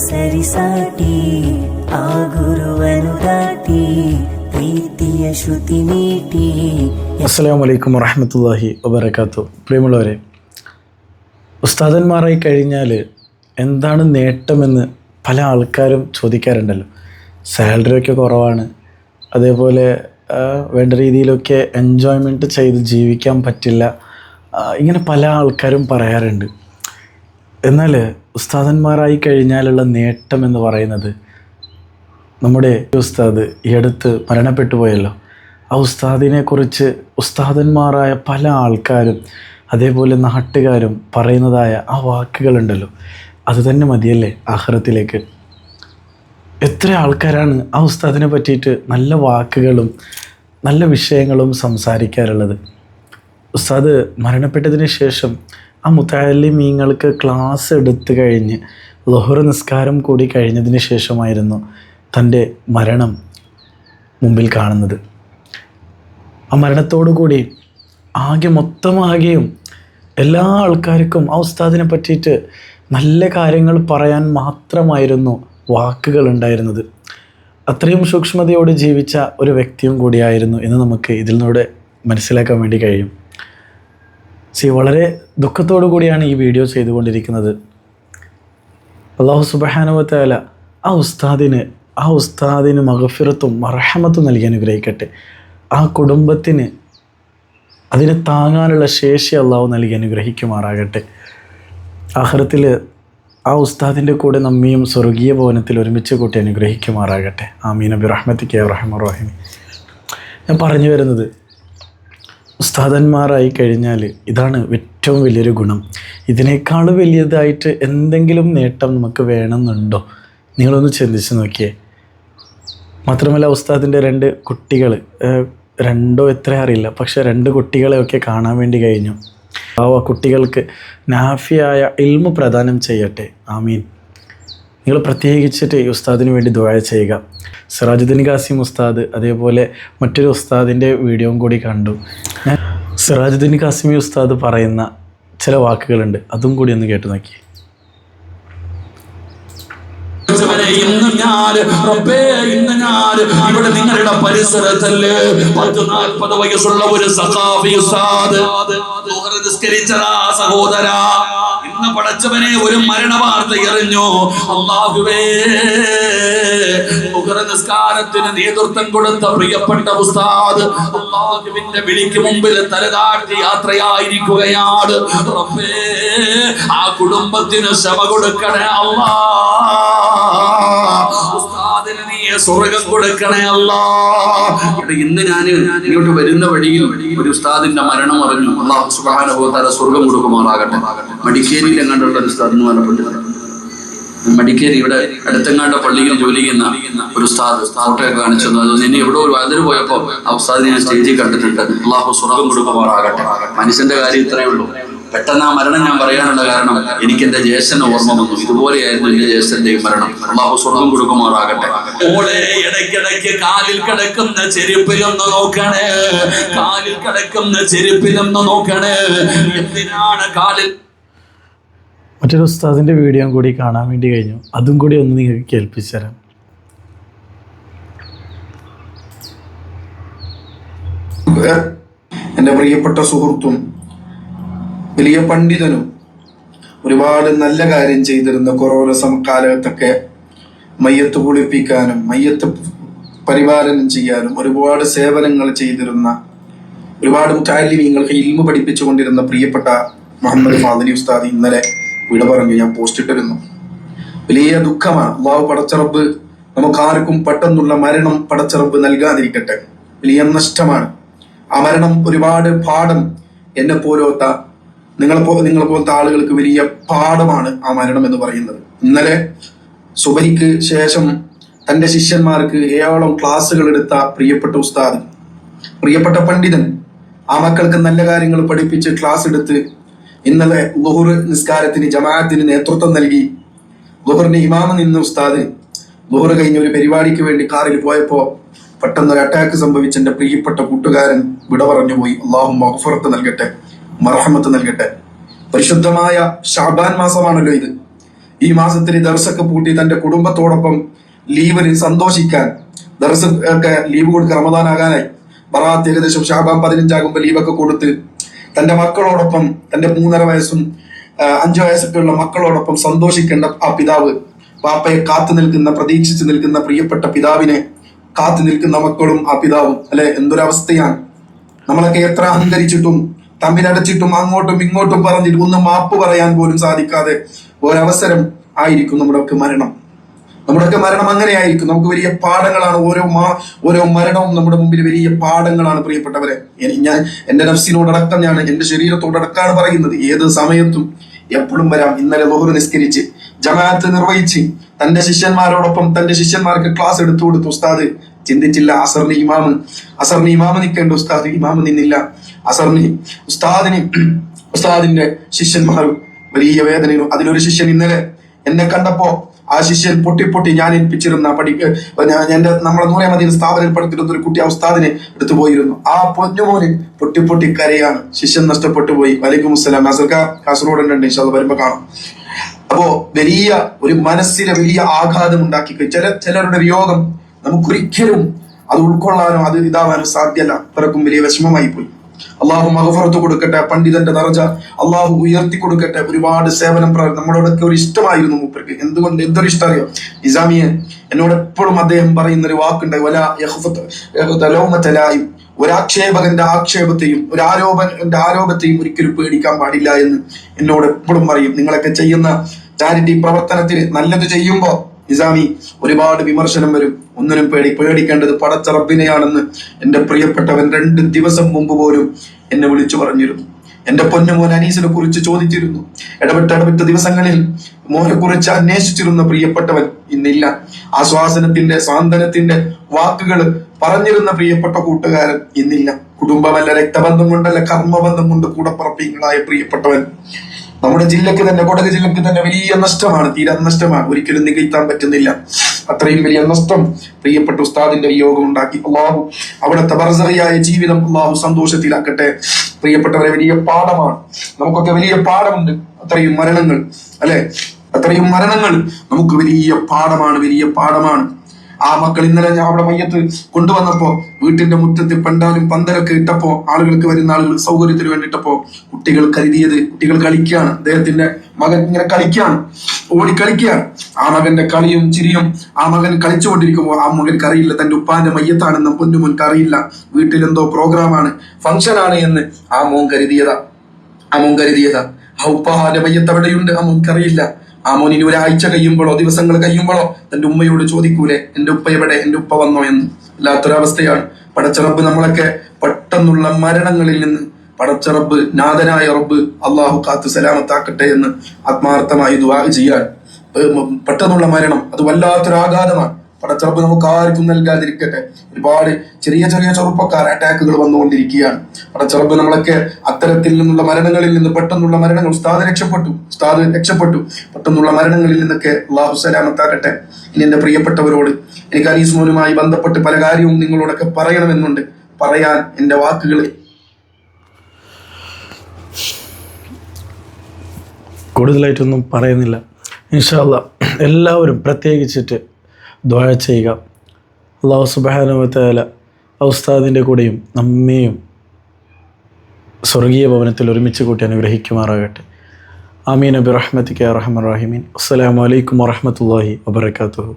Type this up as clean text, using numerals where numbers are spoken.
ಸರಿಸಾಟಿ ಆ ಗುರುವನು ದಾಟಿ ಪ್ರೀತಿಯ ಶ್ರುತಿ ನೀಟಿ. അസ്സലാമു അലൈക്കും വറഹ്മത്തുള്ളാഹി വബറകാതുഹു. പ്രിയമുള്ളവരെ, ഉസ്താദന്മാരായി കഴിഞ്ഞാൽ എന്താണ് നേട്ടമെന്ന് പല ആൾക്കാരും ചോദിക്കാറുണ്ടല്ലോ. സാലറിയൊക്കെ കുറവാണ്, അതേപോലെ വേണ്ട രീതിയിലൊക്കെ എൻജോയ്മെൻറ്റ് ചെയ്ത് ജീവിക്കാൻ പറ്റില്ല, ഇങ്ങനെ പല ആൾക്കാരും പറയാറുണ്ട്. എന്നാൽ ഉസ്താദന്മാരായി കഴിഞ്ഞാലുള്ള നേട്ടം എന്ന് പറയുന്നത്, നമ്മുടെ ഉസ്താദ് ഈ അടുത്ത് മരണപ്പെട്ടു പോയല്ലോ, ആ ഉസ്താദിനെക്കുറിച്ച് ഉസ്താദന്മാരായ പല ആൾക്കാരും അതേപോലെ നാട്ടുകാരും പറയുന്നതായ ആ വാക്കുകളുണ്ടല്ലോ, അത് തന്നെ മതിയല്ലേ ആഖിറത്തിലേക്ക്. എത്ര ആൾക്കാരാണ് ആ ഉസ്താദിനെ പറ്റിയിട്ട് നല്ല വാക്കുകളും നല്ല വിഷയങ്ങളും സംസാരിക്കാറുള്ളത്. ഉസ്താദ് മരണപ്പെട്ടതിന് ശേഷം ആ മുതഅല്ലിമീങ്ങൾക്ക് ക്ലാസ് എടുത്തു കഴിഞ്ഞ് ളുഹർ നിസ്കാരം കൂടി കഴിഞ്ഞതിന് ശേഷമായിരുന്നു തൻ്റെ മരണം മുമ്പിൽ കാണുന്നത്. ആ മരണത്തോടുകൂടി മൊത്തമാകെയും എല്ലാ ആൾക്കാർക്കും ആ ഉസ്താദിനെ പറ്റിയിട്ട് നല്ല കാര്യങ്ങൾ പറയാൻ മാത്രമായിരുന്നു വാക്കുകൾ ഉണ്ടായിരുന്നത്. അത്രയും സൂക്ഷ്മതയോട് ജീവിച്ച ഒരു വ്യക്തിയും കൂടിയായിരുന്നു എന്ന് നമുക്ക് ഇതിൽ നിന്നൂടെ മനസ്സിലാക്കാൻ വേണ്ടി കഴിയും. വളരെ ദുഃഖത്തോടു കൂടിയാണ് ഈ വീഡിയോ ചെയ്തുകൊണ്ടിരിക്കുന്നത്. അല്ലാഹു സുബ്ഹാനഹു വ തആല ആ ഉസ്താദിന് മഗ്ഫിറത്തും മർഹമത്തും നൽകി അനുഗ്രഹിക്കട്ടെ. ആ കുടുംബത്തിന് അതിനെ താങ്ങാനുള്ള ശേഷി അല്ലാഹു നൽകി അനുഗ്രഹിക്കുമാറാകട്ടെ. ആഖിറത്തിൽ ആ ഉസ്താദിൻ്റെ കൂടെ നമ്മയും സ്വർഗീയ ഭവനത്തിൽ ഒരുമിച്ച് കൂട്ടി അനുഗ്രഹിക്കുമാറാകട്ടെ. ആമീൻ ബിറഹ്മതിക യാ അർഹമർ റഹീം. ഞാൻ പറഞ്ഞു വരുന്നത്, ഉസ്താദന്മാരായി കഴിഞ്ഞാൽ ഇതാണ് ഏറ്റവും വലിയൊരു ഗുണം. ഇതിനേക്കാൾ വലിയതായിട്ട് എന്തെങ്കിലും നേട്ടം നമുക്ക് വേണമെന്നുണ്ടോ? നിങ്ങളൊന്ന് ചിന്തിച്ച് നോക്കിയേ. മാത്രമല്ല, ഉസ്താദിൻ്റെ 2 കുട്ടികൾ, 2 എത്ര അറിയില്ല, പക്ഷേ 2 കുട്ടികളെയൊക്കെ കാണാൻ വേണ്ടി കഴിഞ്ഞു. ആ കുട്ടികൾക്ക് നാഫിയായ ഇൽമു പ്രദാനം ചെയ്യട്ടെ. ആമീൻ. നിങ്ങൾ പ്രത്യേകിച്ചിട്ട് ഈ ഉസ്താദിന് വേണ്ടി ദുആ ചെയ്യുക. സിറാജുദ്ദീൻ ഖാസിം ഉസ്താദ്, അതേപോലെ മറ്റൊരു ഉസ്താദിൻ്റെ വീഡിയോയും കൂടി കണ്ടു. ഞാൻ സിറാജുദ്ദീൻ ഖാസിമി ഉസ്താദ് പറയുന്ന ചില വാക്കുകളുണ്ട്, അതും കൂടി ഒന്ന് കേട്ടു നോക്കി. ഇന്ന് ഞാൻ ഇവിടെ നിങ്ങളുടെ പരിസരത്തല്ലേ 40 വയസ്സുള്ള ഒരു സഖാഫി ഉസ്താദ് നിസ്കരിച്ചതാ സഹോദരാ. ഇന്ന് പടച്ചവനെ ഒരു മരണ വാർത്ത എറിഞ്ഞു. അല്ലാഹുവേ, നിസ്കാരത്തിന് നേതൃത്വം കൊടുത്ത പ്രിയപ്പെട്ട ഉസ്താദ് അല്ലാഹുവിന്റെ വിളിക്ക് മുമ്പിൽ തലതാഴ്ത്തി യാത്രയായിരിക്കുകയാണ്. റബ്ബേ, ആ കുടുംബത്തിന് ക്ഷമ കൊടുക്കണേ അല്ലാഹ്. ഉസ്താദിന് നീ സ്വർഗ്ഗം കൊടുക്കണേ അല്ലാഹ്. ഇന്ന് ഞാൻ ഇങ്ങോട്ട് വരുന്ന വഴിയിൽ ഒരു ഉസ്താദിന്റെ മരണം അറിഞ്ഞു. അല്ലാഹു സുബ്ഹാനഹു വ തആല സ്വർഗ്ഗം കൊടുക്കുമാറാകട്ടെ. മടിക്കേരിയിൽ എങ്ങാണ്ടുള്ള ഒരു ഉസ്താദിന് മരണപ്പെട്ടു. മടിക്കേരി ഇവിടെ അടുത്തെങ്ങാണ്ട പള്ളിയിൽ ജോലി ചെയ്യുന്ന ഒരു ഉസ്താദ് ഫോട്ടോയൊക്കെ കാണിച്ചു തന്നു. അത് ഇനി എവിടെ ഒരു അതിന് പോയപ്പോൾ ആ ഉസ്താദിനെ ഞാൻ സ്റ്റേജിൽ കണ്ടിട്ടുണ്ട്. അല്ലാഹു സ്വർഗ്ഗം കൊടുക്കുമാറാകട്ടെ. മനുഷ്യന്റെ കാര്യം ഇത്രയേ ഉള്ളൂ. പെട്ടെന്ന് ആ മരണം ഞാൻ പറയാനുള്ള കാരണം, എനിക്ക് എന്റെ ജ്യേഷ്ഠന് ഓർമ്മ വന്നു. ഇതുപോലെയായിരുന്നു എന്റെ ജ്യേഷ്ഠന്റെയും മരണം. അല്ലാഹു സ്വർഗ്ഗം കൊടുക്കുമാറാകട്ടെ. ഇടയ്ക്കിടയ്ക്ക് കാലിൽ കിടക്കുന്ന ചെരുപ്പിലൊന്ന് നോക്കണേ, കാലിൽ കിടക്കുന്ന ചെരുപ്പിലൊന്ന് നോക്കണേ. എന്തിനാണ് കാലിൽ? മറ്റൊരു ഉസ്താദിൻ്റെ വീഡിയോ കൂടി കാണാൻ വേണ്ടി കഴിഞ്ഞു, അതും കൂടി ഒന്ന് നിങ്ങൾക്ക് കേൾപ്പിച്ചു തരാം. എൻ്റെ പ്രിയപ്പെട്ട സുഹൃത്തും വലിയ പണ്ഡിതനും ഒരുപാട് നല്ല കാര്യം ചെയ്തിരുന്ന കൊറോണ കാലത്തൊക്കെ മയ്യത്ത് കുളിപ്പിക്കാനും മയ്യത്ത് പരിപാലനം ചെയ്യാനും ഒരുപാട് സേവനങ്ങൾ ചെയ്തിരുന്ന, ഒരുപാട് മുതഅല്ലിമീങ്ങൾക്ക് ഇൽമു പഠിപ്പിച്ചുകൊണ്ടിരുന്ന പ്രിയപ്പെട്ട മുഹമ്മദ് ഫാദിലി ഉസ്താദ് ഇന്നലെ വിട പറഞ്ഞു. ഞാൻ പോസ്റ്റ് ഇട്ടിരുന്നു. വലിയ ദുഃഖമാണ്. അല്ലാഹു പടച്ചറബ് നമുക്ക് ആർക്കും പെട്ടെന്നുള്ള മരണം പടച്ചറബ് നൽകാതിരിക്കട്ടെ. വലിയ നഷ്ടമാണ് ആ മരണം. ഒരുപാട് പാഠം എന്നെ പോലത്തെ നിങ്ങളെ പോലത്തെ ആളുകൾക്ക് വലിയ പാഠമാണ് ആ മരണം എന്ന് പറയുന്നത്. ഇന്നലെ സുബഹിക്ക് ശേഷം തന്റെ ശിഷ്യന്മാർക്ക് 7 ക്ലാസ്സുകൾ എടുത്ത പ്രിയപ്പെട്ട ഉസ്താദ്, പ്രിയപ്പെട്ട പണ്ഡിതൻ, ആ മക്കൾക്ക് നല്ല കാര്യങ്ങൾ പഠിപ്പിച്ച് ക്ലാസ് എടുത്ത് ഇന്നലെ ളുഹർ നിസ്കാരത്തിന് ജമാഅത്തിന് നേതൃത്വം നൽകി. ളുഹറിന് ഇമാമ നിന്ന ഉസ്താദ് ളുഹർ കഴിഞ്ഞ ഒരു പരിപാടിക്ക് വേണ്ടി കാറിൽ പോയപ്പോ പെട്ടെന്നൊരു അറ്റാക്ക് സംഭവിച്ച എൻ്റെ പ്രിയപ്പെട്ട കൂട്ടുകാരൻ വിട പറഞ്ഞു പോയി. അല്ലാഹു മഗ്ഫിറത്ത് നൽകട്ടെ, മർഹമത്ത് നൽകട്ടെ. പരിശുദ്ധമായ ശഅബാൻ മാസമാണല്ലോ ഇത്. ഈ മാസത്തിൽ ദർസൊക്കെ പൂട്ടി തന്റെ കുടുംബത്തോടൊപ്പം ലീവിന് സന്തോഷിക്കാൻ, ദർസ് ഒക്കെ ലീവ് കൊടുക്കുക, റമദാൻ ആകാനായി, ബറാത്ത് ഏകദേശം ഷാബാൻ 15 ആകുമ്പോൾ ലീവൊക്കെ കൊടുത്ത് തന്റെ മക്കളോടൊപ്പം, തന്റെ 3.5 വയസ്സും 5 വയസ്സൊക്കെ ഉള്ള മക്കളോടൊപ്പം സന്തോഷിക്കേണ്ട ആ പിതാവ്, പാപ്പയെ കാത്തു നിൽക്കുന്ന, പ്രതീക്ഷിച്ച് നിൽക്കുന്ന പ്രിയപ്പെട്ട പിതാവിനെ കാത്തു നിൽക്കുന്ന മക്കളും ആ പിതാവും, അല്ലെ എന്തൊരവസ്ഥയാണ്. നമ്മളൊക്കെ എത്ര അഹങ്കരിച്ചിട്ടും തമ്മിലടച്ചിട്ടും അങ്ങോട്ടും ഇങ്ങോട്ടും പറഞ്ഞിട്ട് ഒന്ന് മാപ്പ് പറയാൻ പോലും സാധിക്കാതെ ഒരവസരം ആയിരിക്കും നമ്മുടെയൊക്കെ മരണം. നമ്മുടെയൊക്കെ മരണം അങ്ങനെയായിരിക്കും. നമുക്ക് വലിയ പാഠങ്ങളാണ് ഓരോ മരണവും നമ്മുടെ മുമ്പിൽ വലിയ പാഠങ്ങളാണ് പ്രിയപ്പെട്ടവരെ. ഞാൻ എന്റെ നഫ്സിനോടടക്കം, ഞാൻ എന്റെ ശരീരത്തോടടക്കാണ് പറയുന്നത്. ഏത് സമയത്തും എപ്പോഴും വരാം. ഇന്നലെ ളുഹർ നിസ്കരിച്ച് ജമാഅത്ത് നിർവഹിച്ച് തന്റെ ശിഷ്യന്മാരോടൊപ്പം തന്റെ ശിഷ്യന്മാർക്ക് ക്ലാസ് എടുത്തു കൊടുത്തു. ഉസ്താദ് ചിന്തിച്ചില്ല അസറിന് ഇമാമ് നിൽക്കേണ്ട ഉസ്താദ് ഇമാമ് നിന്നില്ല. അസറിന് ഉസ്താദിന്റെ ശിഷ്യന്മാർ വലിയ വേദനയും. അതിലൊരു ശിഷ്യൻ ഇന്നലെ എന്നെ കണ്ടപ്പോ ആ ശിഷ്യൻ പൊട്ടി ഞാൻ ഏൽപ്പിച്ചിരുന്ന നമ്മളെ നൂറെ മദീന സ്ഥാപനത്തിൽ പഠിത്തിരുന്ന ഒരു കുട്ടി ആ ഉസ്താദിനെ എടുത്തു പോയിരുന്നു. ആ പൊന്നുമോന് പൊട്ടി കരയാണ്. ശിഷ്യൻ നഷ്ടപ്പെട്ടു പോയി. വലൈക്കും അസ്സലാം. കാസർഗോഡ് ഉണ്ട്, ഇൻഷാല്ലാഹ് വരുമ്പോ കാണാം. അപ്പോ വലിയ ഒരു മനസ്സിലെ വലിയ ആഘാതം ഉണ്ടാക്കി. ചിലരുടെ വിയോഗം നമുക്കൊരിക്കലും അത് ഉൾക്കൊള്ളാനോ അത് ഇതാവാനോ സാധ്യമല്ല. അത്രക്കും വലിയ വിഷമമായി പോയി. അള്ളാഹു മഗ്ഫിറത്ത് കൊടുക്കട്ടെ, പണ്ഡിതന്റെ ദർജ അള്ളാഹു ഉയർത്തി കൊടുക്കട്ടെ. ഒരുപാട് സേവനം നമ്മളോടൊക്കെ ഒരു ഇഷ്ടമായിരുന്നു മൂപ്പർക്ക്. എന്തൊരു ഇഷ്ടം അറിയോ നിസാമിയെ. എന്നോട് എപ്പോഴും അദ്ദേഹം പറയുന്ന ഒരു വാക്കുണ്ട്, ഒരാക്ഷേപകന്റെ ആക്ഷേപത്തെയും ഒരു ആരോപത്തെയും ഒരിക്കലും പേടിക്കാൻ പാടില്ല എന്ന് എന്നോട് എപ്പോഴും പറയും. നിങ്ങളൊക്കെ ചെയ്യുന്ന ചാരിറ്റി പ്രവർത്തനത്തിന് നല്ലത് ചെയ്യുമ്പോ നിസാമി ഒരുപാട് വിമർശനം വരും. ഒന്നിനും പേടിക്കേണ്ടത് പടച്ച റബ്ബിനെയാണെന്ന് എന്റെ പ്രിയപ്പെട്ടവൻ 2 ദിവസം മുമ്പ് പോലും എന്നെ വിളിച്ചു പറഞ്ഞിരുന്നു. എന്റെ പൊന്നുമോൻ അനീസിനെ കുറിച്ച് ചോദിച്ചിരുന്നു. ഇടവിട്ട ദിവസങ്ങളിൽ മോനെ കുറിച്ച് അന്വേഷിച്ചിരുന്ന പ്രിയപ്പെട്ടവൻ ഇന്നില്ല. ആശ്വാസനത്തിന്റെ സാന്ത്വനത്തിന്റെ വാക്കുകൾ പറഞ്ഞിരുന്ന പ്രിയപ്പെട്ട കൂട്ടുകാരൻ ഇന്നില്ല. കുടുംബമല്ല, രക്തബന്ധം കൊണ്ടല്ല, കർമ്മബന്ധം കൊണ്ട് കൂടപ്പറപ്പീങ്ങളായ പ്രിയപ്പെട്ടവൻ നമ്മുടെ ജില്ലക്ക് തന്നെ, കൊടക് ജില്ലക്ക് തന്നെ വലിയ നഷ്ടമാണ്, തീരാ നഷ്ടമാണ്. ഒരിക്കലും നികത്താൻ പറ്റുന്നില്ല. അത്രയും വലിയ നഷ്ടം പ്രിയപ്പെട്ട ഉസ്താദിന്റെ വിയോഗം ഉണ്ടാക്കി. അള്ളാഹു അവിടുത്തെ ബർസഖിയായ ജീവിതം അള്ളാഹു സന്തോഷത്തിലാക്കട്ടെ. പ്രിയപ്പെട്ടവരെ, വലിയ പാഠമാണ്. നമുക്കൊക്കെ വലിയ പാഠമുണ്ട്. അത്രയും മരണങ്ങൾ, അല്ലെ, അത്രയും മരണങ്ങൾ നമുക്ക് വലിയ പാഠമാണ്. ആ മക്കൾ ഇന്നലെ ഞാൻ അവിടെ മയ്യത്ത് കൊണ്ടുവന്നപ്പോ വീട്ടിന്റെ മുറ്റത്ത് പണ്ടാലും പന്തലൊക്കെ ഇട്ടപ്പോ വരുന്ന ആളുകൾ സൗകര്യത്തിന് വേണ്ടിയിട്ടപ്പോ കുട്ടികൾ കളിക്കുകയാണ്. അദ്ദേഹത്തിന്റെ മകൻ ഇങ്ങനെ ഓടിക്കളിക്കുകയാണ്. ആ മകന്റെ കളിയും ചിരിയും ആ മകൻ കളിച്ചുകൊണ്ടിരിക്കുമ്പോൾ ആ മകൻക്ക് അറിയില്ല തന്റെ ഉപ്പാന്റെ മയ്യത്താണെന്ന് പൊന്നുമോൻക്ക് അറിയില്ല. വീട്ടിലെന്തോ പ്രോഗ്രാമാണ്, ഫംഗ്ഷനാണ് എന്ന് ആ മോൻ കരുതിയതാ. ആ ഉപ്പാന്റെ മയ്യത്ത് അവിടെയുണ്ട്, ആ മോൻക്കറിയില്ല. ആ മോനിന് ഒരാഴ്ച കഴിയുമ്പോഴോ ദിവസങ്ങൾ കഴിയുമ്പോഴോ തന്റെ ഉമ്മയോട് ചോദിക്കൂലേ, എന്റെ ഉപ്പ എവിടെ, എന്റെ ഉപ്പ വന്നോ എന്ന്. വല്ലാത്തൊരവസ്ഥയാണ്. പടച്ചറബ് നമ്മളൊക്കെ പെട്ടെന്നുള്ള മരണങ്ങളിൽ നിന്ന് പടച്ചറബ്, നാഥനായ റബ്ബ് അള്ളാഹു കാത്തു സലാമത്താക്കട്ടെ എന്ന് ആത്മാർത്ഥമായി ദുആ ചെയ്യാൻ. പെട്ടെന്നുള്ള മരണം അത് വല്ലാത്തൊരാഘാതമാണ്. പടച്ചറബ് നമുക്ക് ആർക്കും നൽകാതിരിക്കട്ടെ. ഒരുപാട് ചെറിയ ചെറുപ്പക്കാർ അറ്റാക്കുകൾ വന്നുകൊണ്ടിരിക്കുകയാണ്. പടച്ചറബ് നമ്മളൊക്കെ അത്തരത്തിൽ നിന്നുള്ള മരണങ്ങളിൽ നിന്ന്, പെട്ടെന്നുള്ള മരണങ്ങൾ, ഉസ്താദ് രക്ഷപ്പെട്ടു. പെട്ടെന്നുള്ള മരണങ്ങളിൽ നിന്നൊക്കെ അള്ളാഹു സലാമത്താക്കട്ടെ. ഇനി എന്റെ പ്രിയപ്പെട്ടവരോട് എനിക്ക് അനീസ് മോനുമായി ബന്ധപ്പെട്ട് പല കാര്യവും നിങ്ങളോടൊക്കെ പറയണമെന്നുണ്ട്. പറയാൻ എന്റെ വാക്കുകൾ കൂടുതലായിട്ടൊന്നും പറയുന്നില്ല. ഇൻഷാ അല്ലാഹ് എല്ലാവരും പ്രത്യേകിച്ചിട്ട് ദുആ ചെയ്യുക. അല്ലാഹു സുബ്ഹാനഹു വ തആല ഉസ്താദിൻ്റെ കൂടെയും നമ്മെയും സ്വർഗീയ ഭവനത്തിൽ ഒരുമിച്ച് കൂട്ടി അനുഗ്രഹിക്കുമാറാകട്ടെ. ആമീൻ ബിറഹ്മതിക യാ അർഹമർ റഹീമീൻ. അസ്സലാമു അലൈക്കും വറഹ്മത്തുള്ളാഹി വബറകാതുഹു.